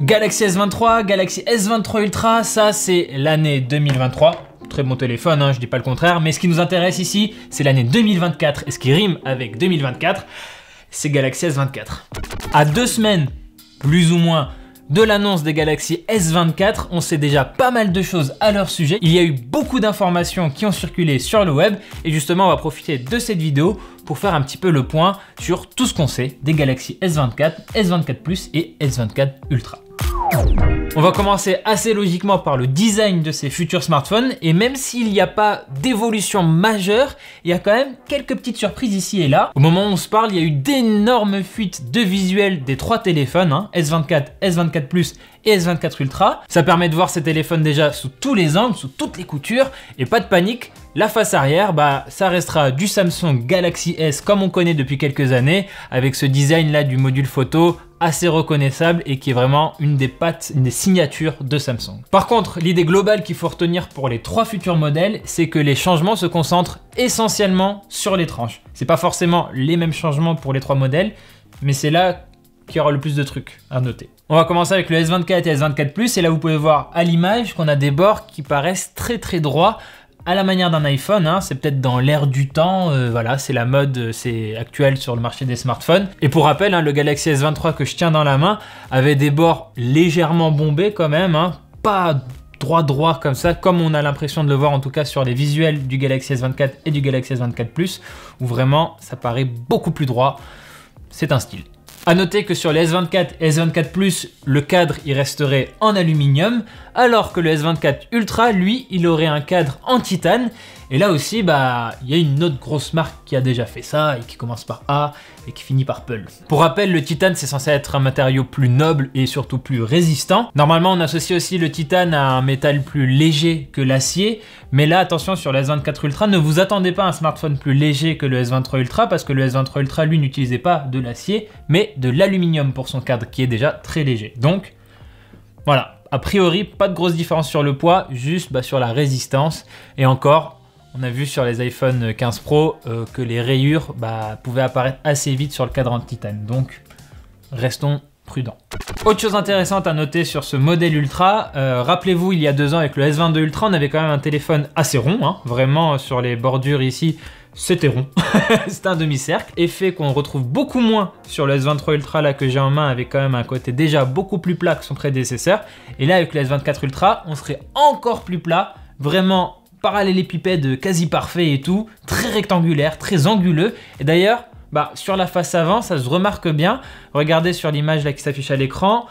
Galaxy S23, Galaxy S23 Ultra, ça c'est l'année 2023. Très bon téléphone, hein, je dis pas le contraire, mais ce qui nous intéresse ici, c'est l'année 2024, et ce qui rime avec 2024, c'est Galaxy S24. À 2 semaines, plus ou moins, de l'annonce des Galaxy S24, on sait déjà pas mal de choses à leur sujet. Il y a eu beaucoup d'informations qui ont circulé sur le web et justement on va profiter de cette vidéo pour faire un petit peu le point sur tout ce qu'on sait des Galaxy S24, S24 Plus et S24 Ultra. On va commencer assez logiquement par le design de ces futurs smartphones et même s'il n'y a pas d'évolution majeure, il y a quand même quelques petites surprises ici et là. Au moment où on se parle, il y a eu d'énormes fuites de visuels des 3 téléphones, hein, S24, S24 Plus et S24 Ultra. Ça permet de voir ces téléphones déjà sous tous les angles, sous toutes les coutures et pas de panique. La face arrière, ça restera du Samsung Galaxy S comme on connaît depuis quelques années avec ce design là du module photo assez reconnaissable et qui est vraiment une des pattes, une des signatures de Samsung. Par contre, l'idée globale qu'il faut retenir pour les 3 futurs modèles, c'est que les changements se concentrent essentiellement sur les tranches. C'est pas forcément les mêmes changements pour les 3 modèles, mais c'est là qu'il y aura le plus de trucs à noter. On va commencer avec le S24 et S24 Plus et là vous pouvez voir à l'image qu'on a des bords qui paraissent très droits à la manière d'un iPhone, hein, c'est peut-être dans l'air du temps, voilà, c'est la mode, c'est actuel sur le marché des smartphones. Et pour rappel, hein, le Galaxy S23 que je tiens dans la main avait des bords légèrement bombés quand même, hein, pas droit comme ça, comme on a l'impression de le voir en tout cas sur les visuels du Galaxy S24 et du Galaxy S24 Plus, où vraiment ça paraît beaucoup plus droit, c'est un style. A noter que sur les S24 et S24 Plus, le cadre il resterait en aluminium, alors que le S24 Ultra, lui, il aurait un cadre en titane. Et là aussi, il y a une autre grosse marque qui a déjà fait ça et qui commence par A et qui finit par Pearl. Pour rappel, le titane, c'est censé être un matériau plus noble et surtout plus résistant. Normalement, on associe aussi le titane à un métal plus léger que l'acier. Mais là, attention, sur le S24 Ultra, ne vous attendez pas à un smartphone plus léger que le S23 Ultra parce que le S23 Ultra, lui, n'utilisait pas de l'acier, mais de l'aluminium pour son cadre qui est déjà très léger. Donc, voilà. A priori, pas de grosse différence sur le poids, juste sur la résistance. Et encore, on a vu sur les iPhone 15 Pro que les rayures pouvaient apparaître assez vite sur le cadre en titane. Donc, restons prudents. Autre chose intéressante à noter sur ce modèle Ultra, rappelez-vous, il y a 2 ans avec le S22 Ultra, on avait quand même un téléphone assez rond, hein, vraiment sur les bordures ici. C'était rond, c'était un demi-cercle, effet qu'on retrouve beaucoup moins sur le S23 Ultra là que j'ai en main avec quand même un côté déjà beaucoup plus plat que son prédécesseur. Et là avec le S24 Ultra, on serait encore plus plat, vraiment parallélépipède quasi parfait et tout, très rectangulaire, très anguleux. Et d'ailleurs, sur la face avant, ça se remarque bien. Regardez sur l'image là qui s'affiche à l'écran,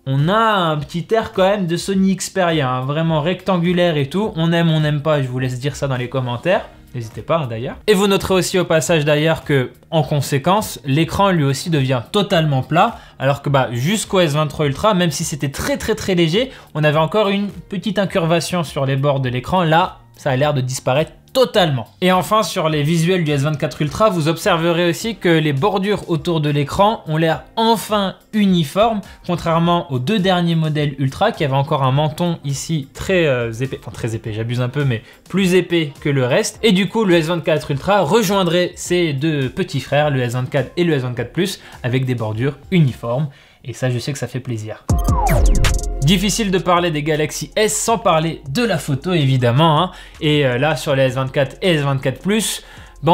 on a un petit air quand même de Sony Xperia, hein, vraiment rectangulaire et tout. On aime, on n'aime pas, je vous laisse dire ça dans les commentaires. N'hésitez pas d'ailleurs. Et vous noterez aussi au passage d'ailleurs que, en conséquence, l'écran lui aussi devient totalement plat, alors que jusqu'au S23 Ultra, même si c'était très léger, on avait encore une petite incurvation sur les bords de l'écran. Là, ça a l'air de disparaître totalement. Et enfin, sur les visuels du S24 Ultra, vous observerez aussi que les bordures autour de l'écran ont l'air enfin uniformes, contrairement aux 2 derniers modèles Ultra qui avaient encore un menton ici très épais, enfin très épais, j'abuse un peu, mais plus épais que le reste. Et du coup, le S24 Ultra rejoindrait ses 2 petits frères, le S24 et le S24 Plus, avec des bordures uniformes. Et ça, je sais que ça fait plaisir. Difficile de parler des Galaxy S sans parler de la photo évidemment, hein. Et là sur les S24 et S24 Plus,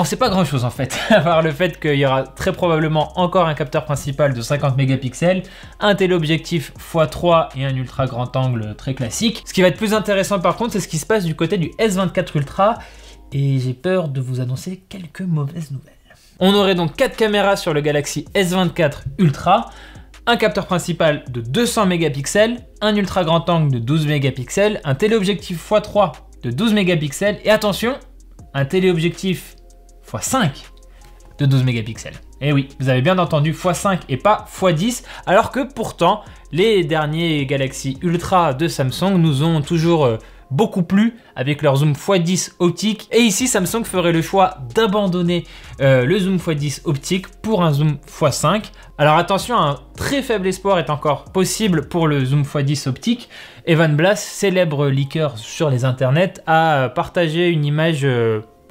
c'est pas grand chose en fait, à part le fait qu'il y aura très probablement encore un capteur principal de 50 mégapixels, un téléobjectif x3 et un ultra grand angle très classique. Ce qui va être plus intéressant par contre, c'est ce qui se passe du côté du S24 Ultra et j'ai peur de vous annoncer quelques mauvaises nouvelles. On aurait donc 4 caméras sur le Galaxy S24 Ultra, un capteur principal de 200 mégapixels, un ultra grand angle de 12 mégapixels, un téléobjectif x3 de 12 mégapixels et attention, un téléobjectif x5 de 12 mégapixels. Et oui, vous avez bien entendu x5 et pas x10, alors que pourtant, les derniers Galaxy Ultra de Samsung nous ont toujours beaucoup plu avec leur zoom x10 optique. Et ici, Samsung ferait le choix d'abandonner le zoom x10 optique pour un zoom x5. Alors attention, un très faible espoir est encore possible pour le zoom x10 optique. Evan Blass, célèbre leaker sur les internets, a partagé une image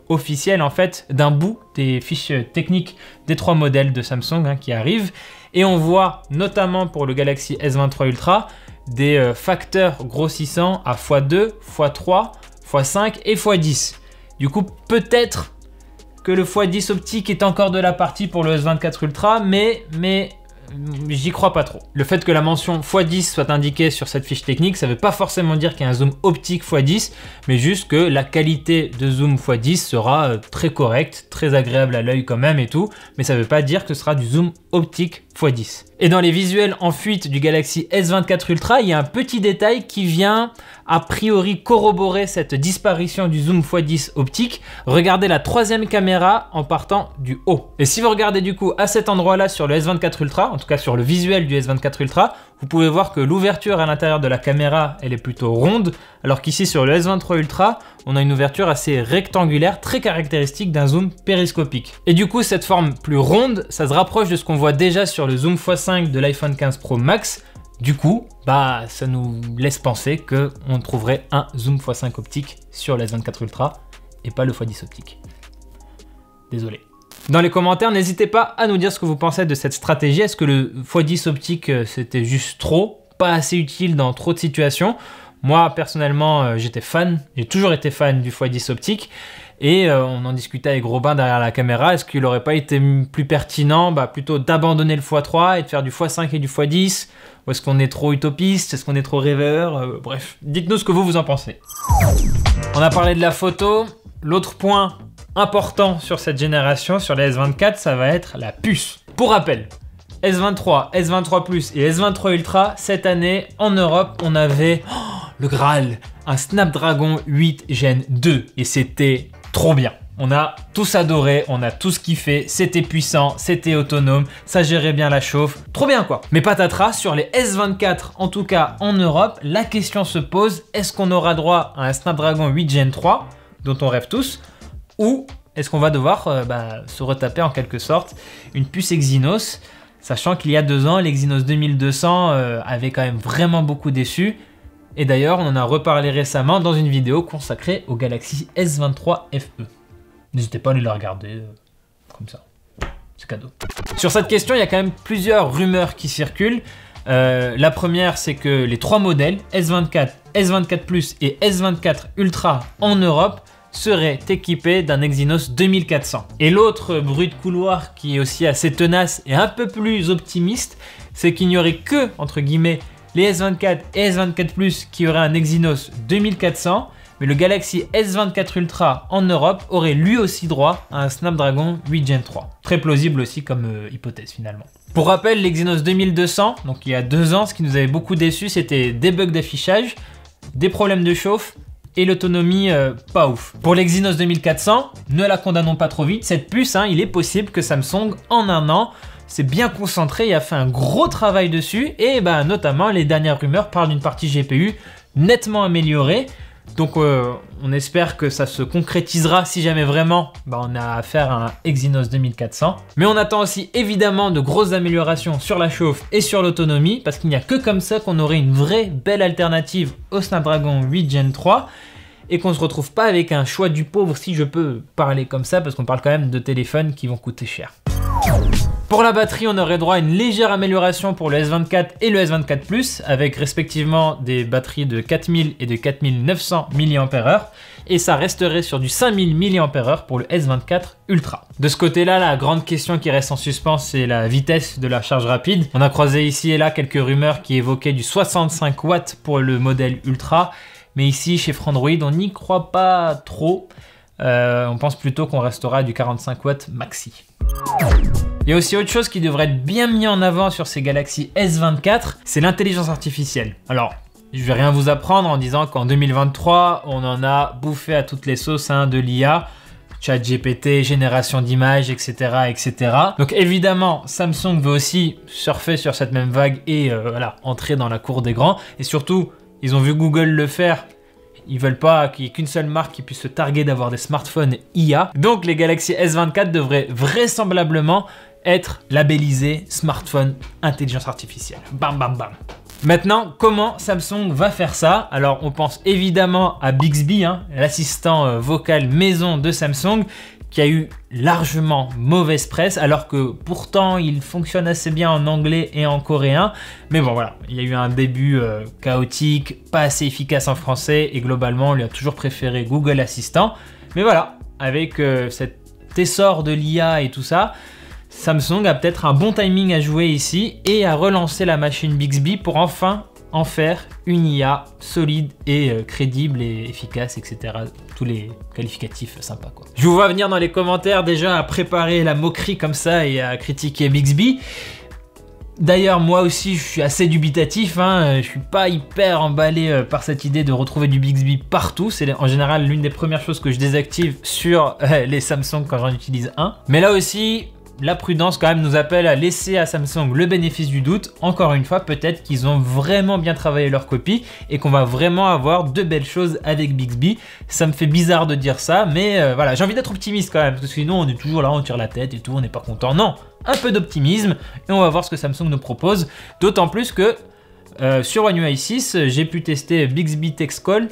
officielle en fait d'un bout des fiches techniques des 3 modèles de Samsung qui arrivent. Et on voit notamment pour le Galaxy S23 Ultra des facteurs grossissants à x2, x3, x5 et x10. Du coup, peut-être que le x10 optique est encore de la partie pour le S24 Ultra, mais j'y crois pas trop. Le fait que la mention x10 soit indiquée sur cette fiche technique, ça veut pas forcément dire qu'il y a un zoom optique x10, mais juste que la qualité de zoom x10 sera très correcte, très agréable à l'œil quand même et tout, mais ça veut pas dire que ce sera du zoom optique x10. Et dans les visuels en fuite du Galaxy S24 Ultra, il y a un petit détail qui vient a priori corroborer cette disparition du zoom x10 optique. Regardez la troisième caméra en partant du haut. Et si vous regardez du coup à cet endroit-là sur le S24 Ultra, en tout cas sur le visuel du S24 Ultra, vous pouvez voir que l'ouverture à l'intérieur de la caméra, elle est plutôt ronde, alors qu'ici sur le S23 Ultra, on a une ouverture assez rectangulaire, très caractéristique d'un zoom périscopique. Et du coup, cette forme plus ronde, ça se rapproche de ce qu'on voit déjà sur le zoom x5 de l'iPhone 15 Pro Max. Du coup, ça nous laisse penser qu'on trouverait un zoom x5 optique sur le S24 Ultra et pas le x10 optique. Désolé. Dans les commentaires, n'hésitez pas à nous dire ce que vous pensez de cette stratégie. Est-ce que le x10 optique, c'était juste trop, pas assez utile dans trop de situations? Moi, personnellement, j'étais fan, j'ai toujours été fan du x10 optique. Et on en discutait avec Robin derrière la caméra. Est-ce qu'il n'aurait pas été plus pertinent plutôt d'abandonner le x3 et de faire du x5 et du x10? Ou est-ce qu'on est trop utopiste? Est-ce qu'on est trop rêveur? Bref, dites-nous ce que vous en pensez. On a parlé de la photo. L'autre point important sur cette génération, sur les S24, ça va être la puce. Pour rappel, S23, S23 Plus et S23 Ultra, cette année, en Europe, on avait le Graal, un Snapdragon 8 Gen 2. Et c'était trop bien. On a tous adoré, on a tous kiffé, c'était puissant, c'était autonome, ça gérait bien la chauffe, trop bien quoi. Mais patatras, sur les S24, en tout cas en Europe, la question se pose, est-ce qu'on aura droit à un Snapdragon 8 Gen 3, dont on rêve tous, ou est-ce qu'on va devoir se retaper en quelque sorte une puce Exynos, sachant qu'il y a 2 ans, l'Exynos 2200 avait quand même vraiment beaucoup déçu. Et d'ailleurs, on en a reparlé récemment dans une vidéo consacrée au Galaxy S23 FE. N'hésitez pas à aller la regarder, comme ça, c'est cadeau. Sur cette question, il y a quand même plusieurs rumeurs qui circulent. La première, c'est que les 3 modèles, S24, S24 Plus et S24 Ultra en Europe, serait équipé d'un Exynos 2400. Et l'autre bruit de couloir qui est aussi assez tenace et un peu plus optimiste, c'est qu'il n'y aurait que, entre guillemets, les S24 et S24 Plus qui auraient un Exynos 2400, mais le Galaxy S24 Ultra en Europe aurait lui aussi droit à un Snapdragon 8 Gen 3. Très plausible aussi comme hypothèse finalement. Pour rappel, l'Exynos 2200, donc il y a 2 ans, ce qui nous avait beaucoup déçu, c'était des bugs d'affichage, des problèmes de chauffe, et l'autonomie pas ouf. Pour l'Exynos 2400, ne la condamnons pas trop vite, cette puce, il est possible que Samsung en 1 an s'est bien concentré et a fait un gros travail dessus, et notamment les dernières rumeurs parlent d'une partie GPU nettement améliorée. Donc on espère que ça se concrétisera si jamais vraiment on a affaire à un Exynos 2400. Mais on attend aussi évidemment de grosses améliorations sur la chauffe et sur l'autonomie, parce qu'il n'y a que comme ça qu'on aurait une vraie belle alternative au Snapdragon 8 Gen 3 et qu'on ne se retrouve pas avec un choix du pauvre, si je peux parler comme ça, parce qu'on parle quand même de téléphones qui vont coûter cher. Pour la batterie, on aurait droit à une légère amélioration pour le S24 et le S24 Plus, avec respectivement des batteries de 4000 et de 4900 mAh, et ça resterait sur du 5000 mAh pour le S24 Ultra. De ce côté-là, la grande question qui reste en suspens, c'est la vitesse de la charge rapide. On a croisé ici et là quelques rumeurs qui évoquaient du 65 watts pour le modèle Ultra, mais ici, chez Frandroid, on n'y croit pas trop. On pense plutôt qu'on restera à du 45 watts maxi. Il y a aussi autre chose qui devrait être bien mis en avant sur ces Galaxy S24, c'est l'intelligence artificielle. Alors, je vais rien vous apprendre en disant qu'en 2023, on en a bouffé à toutes les sauces de l'IA, ChatGPT, génération d'images, etc., etc. Donc évidemment, Samsung veut aussi surfer sur cette même vague et entrer dans la cour des grands. Et surtout, ils ont vu Google le faire. Ils veulent pas qu'il n'y ait qu'une seule marque qui puisse se targuer d'avoir des smartphones IA. Donc les Galaxy S24 devraient vraisemblablement être labellisés smartphone intelligence artificielle. Bam bam bam. Maintenant, comment Samsung va faire ça? Alors on pense évidemment à Bixby, l'assistant vocal maison de Samsung, qui a eu largement mauvaise presse, alors que pourtant il fonctionne assez bien en anglais et en coréen. Mais bon voilà, il y a eu un début chaotique, pas assez efficace en français, et globalement on lui a toujours préféré Google Assistant. Mais voilà, avec cet essor de l'IA et tout ça, Samsung a peut-être un bon timing à jouer ici et à relancer la machine Bixby pour enfin en faire une IA solide et crédible et efficace, etc. Tous les qualificatifs sympas quoi. Je vous vois venir dans les commentaires déjà à préparer la moquerie comme ça et à critiquer Bixby. D'ailleurs, moi aussi, je suis assez dubitatif, hein. Je suis pas hyper emballé par cette idée de retrouver du Bixby partout. C'est en général l'une des premières choses que je désactive sur les Samsung quand j'en utilise un. Mais là aussi, la prudence quand même nous appelle à laisser à Samsung le bénéfice du doute. Encore une fois, peut-être qu'ils ont vraiment bien travaillé leur copie et qu'on va vraiment avoir de belles choses avec Bixby. Ça me fait bizarre de dire ça, mais voilà, j'ai envie d'être optimiste quand même, parce que sinon on est toujours là, on tire la tête et tout, on n'est pas content. Non, un peu d'optimisme et on va voir ce que Samsung nous propose. D'autant plus que sur One UI 6, j'ai pu tester Bixby Text Call.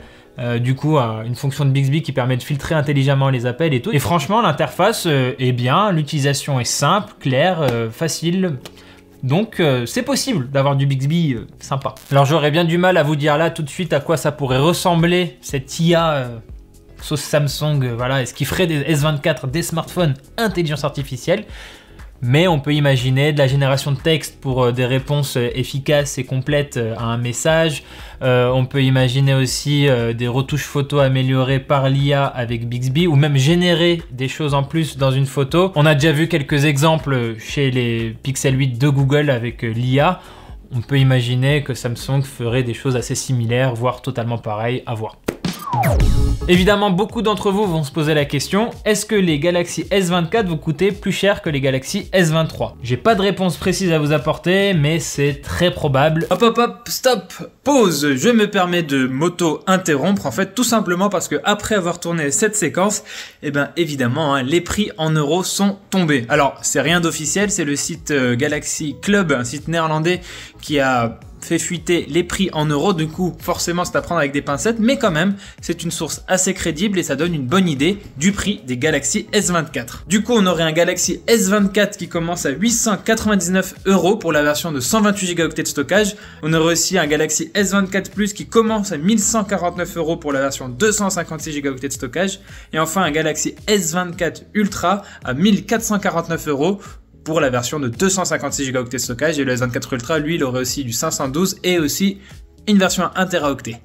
Du coup, une fonction de Bixby qui permet de filtrer intelligemment les appels et tout. Et franchement, l'interface est bien, l'utilisation est simple, claire, facile. Donc, c'est possible d'avoir du Bixby sympa. Alors, j'aurais bien du mal à vous dire là tout de suite à quoi ça pourrait ressembler, cette IA sauce Samsung. Voilà, est-ce qu'il ferait des S24 des smartphones intelligence artificielle? Mais on peut imaginer de la génération de texte pour des réponses efficaces et complètes à un message. On peut imaginer aussi des retouches photos améliorées par l'IA avec Bixby, ou même générer des choses en plus dans une photo. On a déjà vu quelques exemples chez les Pixel 8 de Google avec l'IA. On peut imaginer que Samsung ferait des choses assez similaires, voire totalement pareilles, à voir. Évidemment, beaucoup d'entre vous vont se poser la question, est-ce que les Galaxy S24 vont coûter plus cher que les Galaxy S23? J'ai pas de réponse précise à vous apporter, mais c'est très probable. Hop hop hop, stop, pause. Je me permets de m'auto-interrompre, en fait, tout simplement parce que après avoir tourné cette séquence, eh ben évidemment, hein, les prix en euros sont tombés. Alors, c'est rien d'officiel, c'est le site Galaxy Club, un site néerlandais qui a fait fuiter les prix en euros, du coup forcément c'est à prendre avec des pincettes, mais quand même c'est une source assez crédible et ça donne une bonne idée du prix des Galaxy S24. Du coup on aurait un Galaxy S24 qui commence à 899 € pour la version de 128 Go de stockage. On aurait aussi un Galaxy S24 Plus qui commence à 1149 € pour la version 256 Go de stockage. Et enfin un Galaxy S24 Ultra à 1449 € pour la version de 256 Go de stockage, et le S24 Ultra, lui, il aurait aussi du 512 et aussi une version 1 Teraoctet.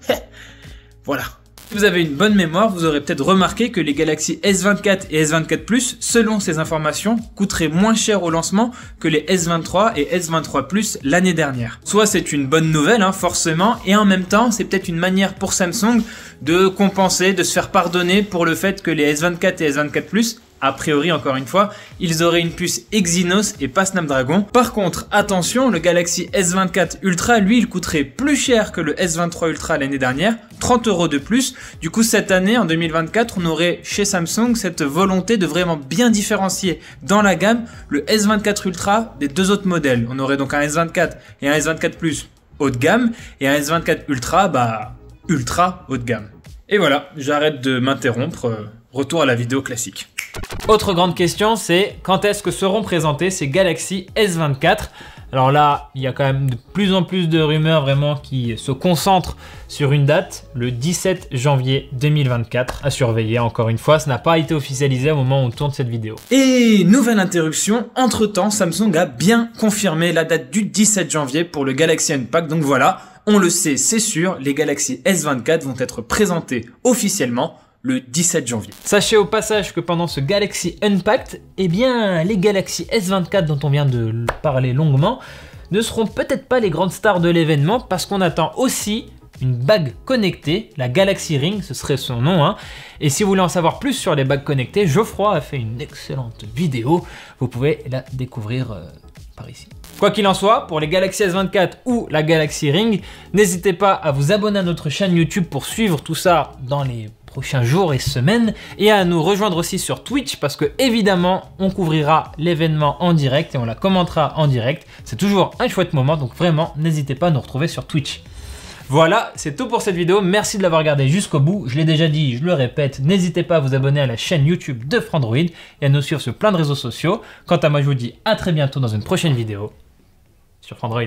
Voilà. Si vous avez une bonne mémoire, vous aurez peut-être remarqué que les Galaxy S24 et S24 Plus, selon ces informations, coûteraient moins cher au lancement que les S23 et S23 Plus l'année dernière. Soit c'est une bonne nouvelle, hein, forcément, et en même temps, c'est peut-être une manière pour Samsung de compenser, de se faire pardonner pour le fait que les S24 et S24 Plus, a priori, encore une fois, ils auraient une puce Exynos et pas Snapdragon. Par contre, attention, le Galaxy S24 Ultra, lui, il coûterait plus cher que le S23 Ultra l'année dernière, 30 € de plus. Du coup, cette année, en 2024, on aurait chez Samsung cette volonté de vraiment bien différencier dans la gamme le S24 Ultra des deux autres modèles. On aurait donc un S24 et un S24 Plus haut de gamme, et un S24 Ultra, ultra haut de gamme. Et voilà, j'arrête de m'interrompre, retour à la vidéo classique. Autre grande question, c'est quand est-ce que seront présentés ces Galaxy S24? Alors là, il y a quand même de plus en plus de rumeurs vraiment qui se concentrent sur une date, le 17 janvier 2024, à surveiller. Encore une fois, ça n'a pas été officialisé au moment où on tourne cette vidéo. Et nouvelle interruption, entre-temps, Samsung a bien confirmé la date du 17 janvier pour le Galaxy Unpacked, donc voilà, on le sait, c'est sûr, les Galaxy S24 vont être présentés officiellement le 17 janvier. Sachez au passage que pendant ce Galaxy Unpacked, eh bien, les Galaxy S24 dont on vient de parler longuement ne seront peut-être pas les grandes stars de l'événement, parce qu'on attend aussi une bague connectée, la Galaxy Ring, ce serait son nom, hein. Et si vous voulez en savoir plus sur les bagues connectées, Geoffroy a fait une excellente vidéo, vous pouvez la découvrir par ici. Quoi qu'il en soit, pour les Galaxy S24 ou la Galaxy Ring, n'hésitez pas à vous abonner à notre chaîne YouTube pour suivre tout ça dans les prochains jours et semaines, et à nous rejoindre aussi sur Twitch, parce que évidemment on couvrira l'événement en direct et on la commentera en direct. C'est toujours un chouette moment, donc vraiment n'hésitez pas à nous retrouver sur Twitch. Voilà, c'est tout pour cette vidéo. Merci de l'avoir regardé jusqu'au bout. Je l'ai déjà dit, je le répète, n'hésitez pas à vous abonner à la chaîne YouTube de Frandroid et à nous suivre sur plein de réseaux sociaux. Quant à moi, je vous dis à très bientôt dans une prochaine vidéo sur Frandroid.